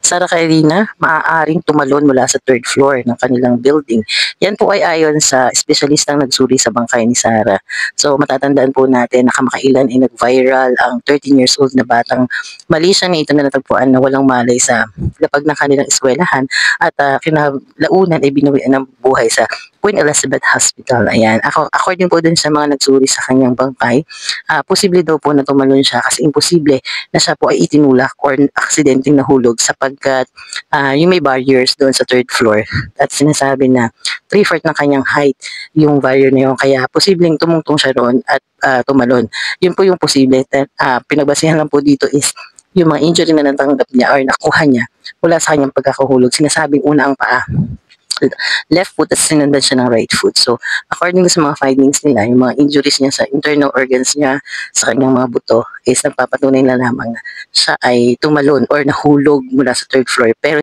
Sara Carolina, maaaring tumalon mula sa third floor ng kanilang building. Yan po ay ayon sa espesyalistang nagsuri sa bangkay ni Sara. So matatandaan po natin na kamakailan ay nag-viral ang 13 years old na batang Malaysian na ito na natagpuan na walang malay sa lapag ng kanilang eskwelahan at kinalaunan ay binawian ng buhay sa Queen Elizabeth Hospital. Ayan. According po din sa mga nagsuri sa kanyang bangkay, posible daw po na tumalon siya kasi imposible na siya po ay itinulak or aksidenteng nahulog sapagkat yung may barriers doon sa third floor at sinasabi na 3/4 ng kanyang height yung barrier na yun kaya posibleng tumungtong siya roon at tumalon. Yun po yung posible. Pinagbasihan lang po dito is yung mga injury na natanggap niya or nakuha niya mula sa kanyang pagkakahulog. Sinasabing una ang paa, left foot at sinundan siya ng right foot. So, according sa mga findings nila, yung mga injuries niya sa internal organs niya, sa kanyang mga buto, is nagpapatunay na lamang na siya ay tumalon or nahulog mula sa third floor. Pero